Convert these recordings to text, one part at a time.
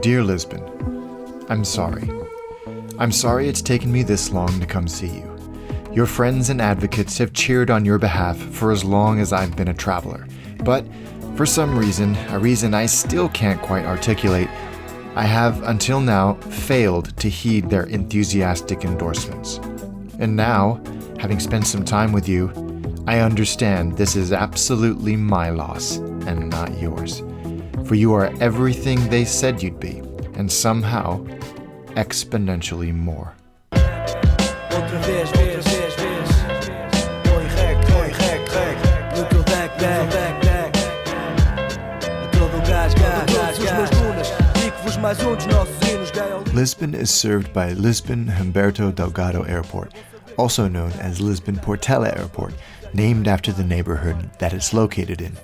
Dear Lisbon, I'm sorry. I'm sorry it's taken me this long to come see you. Your friends and advocates have cheered on your behalf for as long as I've been a traveler. But for some reason, a reason I still can't quite articulate, I have until now failed to heed their enthusiastic endorsements. And now, having spent some time with you, I understand this is absolutely my loss and not yours. For you are everything they said you'd be, and somehow, exponentially more. Lisbon is served by Lisbon Humberto Delgado Airport, also known as Lisbon Portela Airport, named after the neighborhood that it's located in.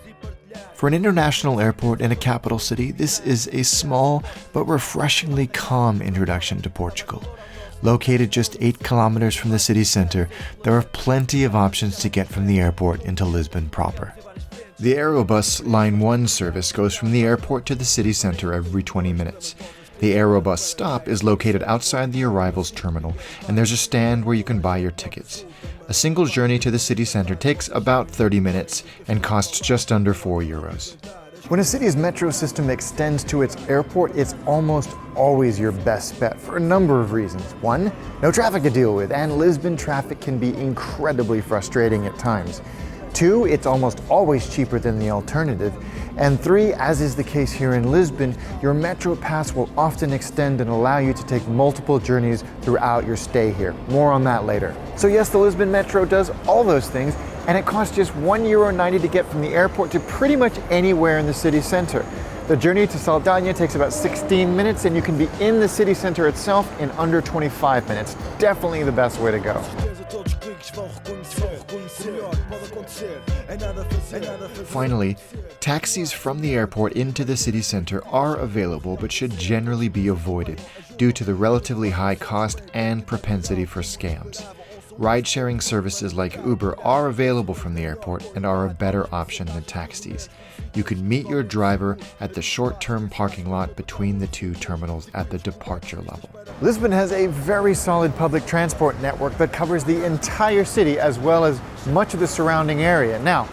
For an international airport in a capital city, this is a small but refreshingly calm introduction to Portugal. Located just 8 kilometers from the city center, there are plenty of options to get from the airport into Lisbon proper. The Aerobus Line 1 service goes from the airport to the city center every 20 minutes. The Aerobus stop is located outside the arrivals terminal, and there's a stand where you can buy your tickets. A single journey to the city center takes about 30 minutes and costs just under €4. When a city's metro system extends to its airport, it's almost always your best bet for a number of reasons. 1, no traffic to deal with, and Lisbon traffic can be incredibly frustrating at times. 2, it's almost always cheaper than the alternative. And 3, as is the case here in Lisbon, your Metro Pass will often extend and allow you to take multiple journeys throughout your stay here. More on that later. So yes, the Lisbon Metro does all those things, and it costs just €1.90 to get from the airport to pretty much anywhere in the city center. The journey to Saldanha takes about 16 minutes, and you can be in the city center itself in under 25 minutes. Definitely the best way to go. Finally, taxis from the airport into the city center are available but should generally be avoided due to the relatively high cost and propensity for scams. Ride-sharing services like Uber are available from the airport and are a better option than taxis. You can meet your driver at the short-term parking lot between the 2 terminals at the departure level. Lisbon has a very solid public transport network that covers the entire city as well as much of the surrounding area. Now,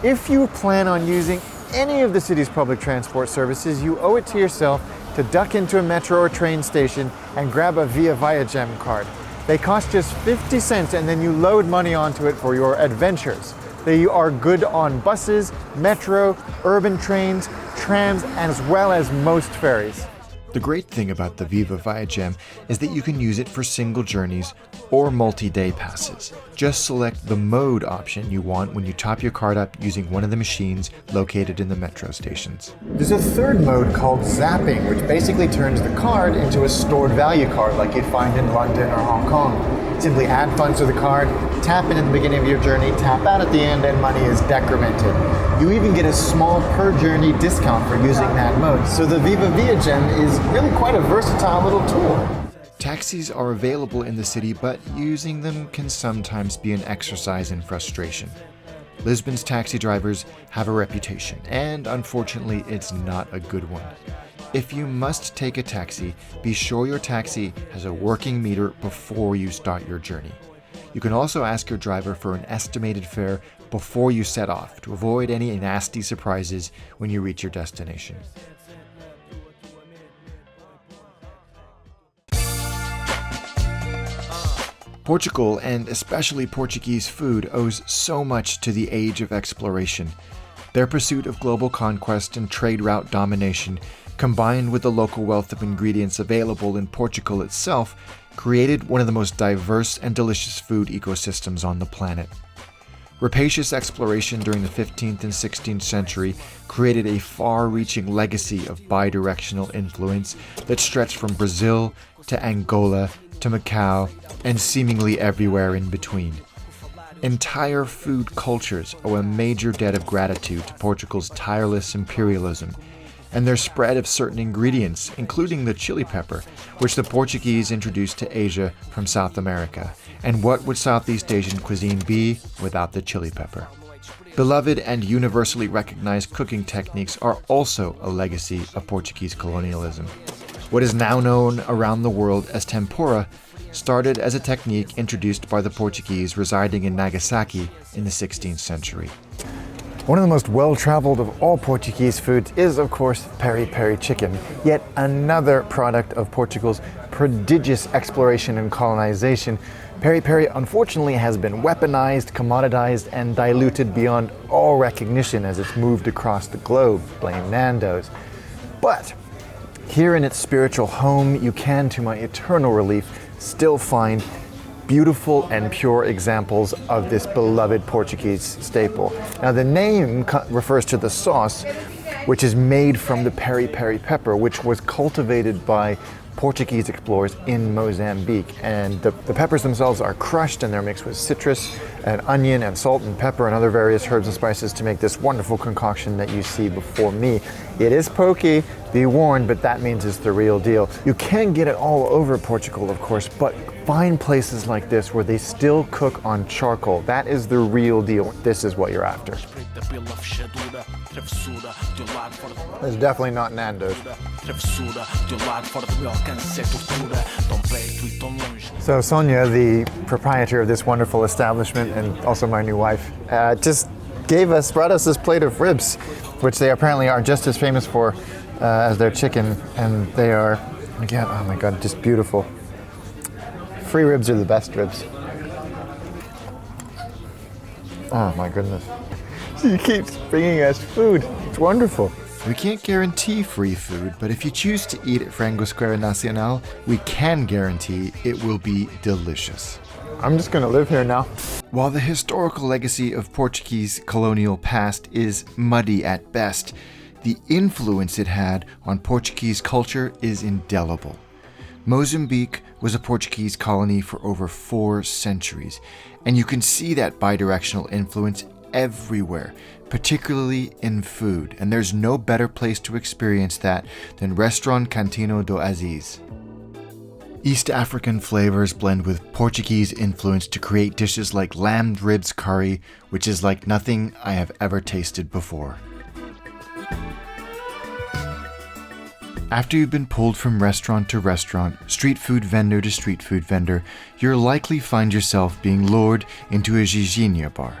if you plan on using any of the city's public transport services, you owe it to yourself to duck into a metro or train station and grab a Via Viagem card. They cost just 50 cents and then you load money onto it for your adventures. They are good on buses, metro, urban trains, trams, as well as most ferries. The great thing about the Viva Viagem is that you can use it for single journeys or multi-day passes. Just select the mode option you want when you top your card up using one of the machines located in the metro stations. There's a third mode called zapping, which basically turns the card into a stored value card like you'd find in London or Hong Kong. Simply add funds to the card, tap in at the beginning of your journey, tap out at the end, and money is decremented. You even get a small per journey discount for using that mode. So the Viva Viagem is really quite a versatile little tool. Taxis are available in the city, but using them can sometimes be an exercise in frustration. Lisbon's taxi drivers have a reputation, and unfortunately, it's not a good one. If you must take a taxi, be sure your taxi has a working meter before you start your journey. You can also ask your driver for an estimated fare before you set off to avoid any nasty surprises when you reach your destination. Portugal, and especially Portuguese food, owes so much to the age of exploration. Their pursuit of global conquest and trade route domination, combined with the local wealth of ingredients available in Portugal itself, created one of the most diverse and delicious food ecosystems on the planet. Rapacious exploration during the 15th and 16th century created a far-reaching legacy of bidirectional influence that stretched from Brazil to Angola to Macau and seemingly everywhere in between. Entire food cultures owe a major debt of gratitude to Portugal's tireless imperialism and their spread of certain ingredients, including the chili pepper, which the Portuguese introduced to Asia from South America. And what would Southeast Asian cuisine be without the chili pepper? Beloved and universally recognized cooking techniques are also a legacy of Portuguese colonialism. What is now known around the world as tempura started as a technique introduced by the Portuguese residing in Nagasaki in the 16th century. One of the most well-traveled of all Portuguese foods is, of course, peri-peri chicken, yet another product of Portugal's prodigious exploration and colonization. Peri-peri unfortunately has been weaponized, commoditized, and diluted beyond all recognition as it's moved across the globe. Blame Nando's. But here in its spiritual home, you can, to my eternal relief, still find beautiful and pure examples of this beloved Portuguese staple. Now, the name refers to the sauce, which is made from the peri-peri pepper, which was cultivated by Portuguese explorers in Mozambique. And the peppers themselves are crushed and they're mixed with citrus and onion and salt and pepper and other various herbs and spices to make this wonderful concoction that you see before me. It is pokey, be warned, but that means it's the real deal. You can get it all over Portugal, of course, but find places like this where they still cook on charcoal. That is the real deal. This is what you're after. It's definitely not Nando's. So Sonia, the proprietor of this wonderful establishment and also my new wife, just brought us this plate of ribs, which they apparently are just as famous for as their chicken, and they are, again, oh my God, just beautiful. Free ribs are the best ribs. Oh my goodness. She keeps bringing us food. It's wonderful. We can't guarantee free food, but if you choose to eat at Frango Square Nacional, we can guarantee it will be delicious. I'm just gonna live here now. While the historical legacy of Portuguese colonial past is muddy at best, the influence it had on Portuguese culture is indelible. Mozambique was a Portuguese colony for over 4 centuries, and you can see that bidirectional influence everywhere, particularly in food, and there's no better place to experience that than Restaurant Cantinho do Aziz. East African flavors blend with Portuguese influence to create dishes like lamb ribs curry, which is like nothing I have ever tasted before. After you've been pulled from restaurant to restaurant, street food vendor to street food vendor, you'll likely find yourself being lured into a giginha bar.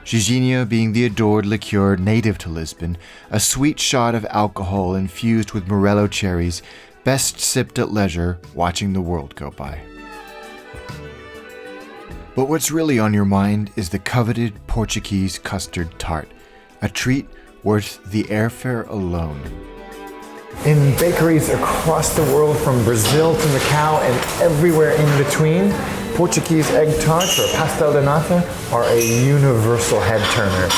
Giginha being the adored liqueur native to Lisbon, a sweet shot of alcohol infused with morello cherries, best sipped at leisure, watching the world go by. But what's really on your mind is the coveted Portuguese custard tart, a treat worth the airfare alone. In bakeries across the world, from Brazil to Macau and everywhere in between, Portuguese egg tarts, or pastel de nata, are a universal head-turner.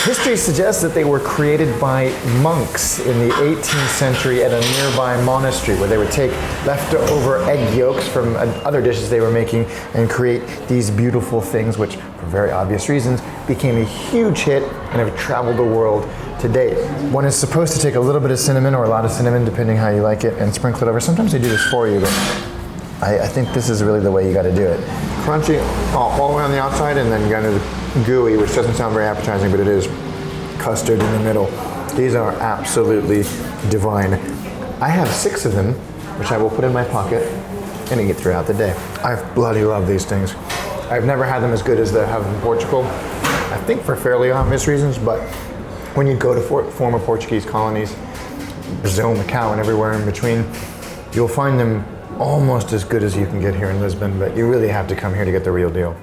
History suggests that they were created by monks in the 18th century at a nearby monastery, where they would take leftover egg yolks from other dishes they were making and create these beautiful things, which, for very obvious reasons, became a huge hit and have traveled the world to date. One is supposed to take a little bit of cinnamon, or a lot of cinnamon, depending how you like it, and sprinkle it over. Sometimes they do this for you, but I think this is really the way you got to do it. Crunchy all the way on the outside, and then kind of gooey, which doesn't sound very appetizing, but it is. Custard in the middle. These are absolutely divine. I have 6 of them, which I will put in my pocket and eat throughout the day. I bloody love these things. I've never had them as good as they have in Portugal, I think for fairly obvious reasons, but when you go to former Portuguese colonies, Brazil, Macau, and everywhere in between, you'll find them almost as good as you can get here in Lisbon, but you really have to come here to get the real deal.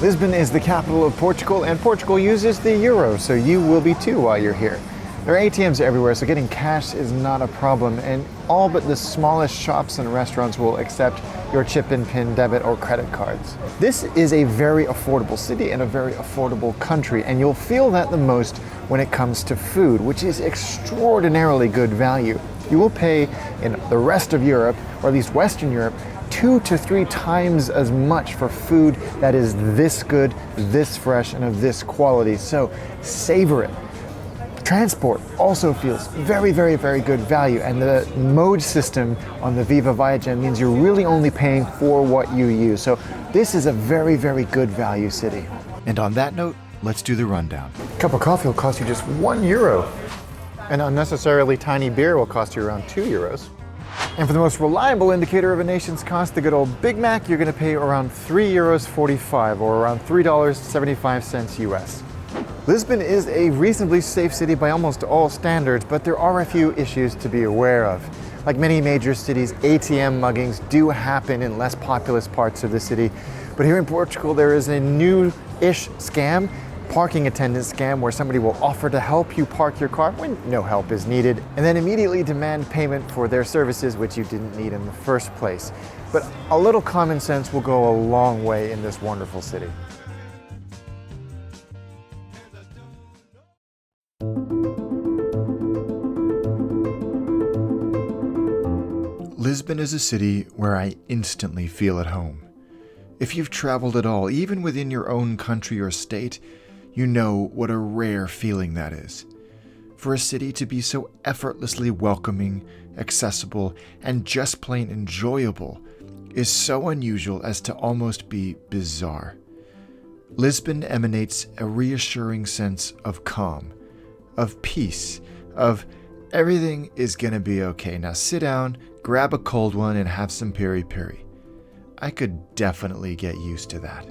Lisbon is the capital of Portugal, and Portugal uses the euro, so you will be too while you're here. There are ATMs everywhere, so getting cash is not a problem, and all but the smallest shops and restaurants will accept your chip and pin debit or credit cards. This is a very affordable city and a very affordable country, and you'll feel that the most when it comes to food, which is extraordinarily good value. You will pay in the rest of Europe, or at least Western Europe, 2 to 3 times as much for food that is this good, this fresh, and of this quality. So savor it. Transport also feels very, very, very good value, and the mode system on the Viva Viagen means you're really only paying for what you use. So this is a very, very good value city. And on that note, let's do the rundown. A cup of coffee will cost you just €1. An unnecessarily tiny beer will cost you around €2. And for the most reliable indicator of a nation's cost, the good old Big Mac, you're going to pay around €3.45 or around $3.75 US. Lisbon is a reasonably safe city by almost all standards, but there are a few issues to be aware of. Like many major cities, ATM muggings do happen in less populous parts of the city. But here in Portugal, there is a new-ish scam, parking attendant scam, where somebody will offer to help you park your car when no help is needed, and then immediately demand payment for their services which you didn't need in the first place. But a little common sense will go a long way in this wonderful city. Lisbon is a city where I instantly feel at home. If you've traveled at all, even within your own country or state, you know what a rare feeling that is. For a city to be so effortlessly welcoming, accessible, and just plain enjoyable is so unusual as to almost be bizarre. Lisbon emanates a reassuring sense of calm, of peace, of everything is gonna be okay. Now sit down, grab a cold one, and have some piri-piri. I could definitely get used to that.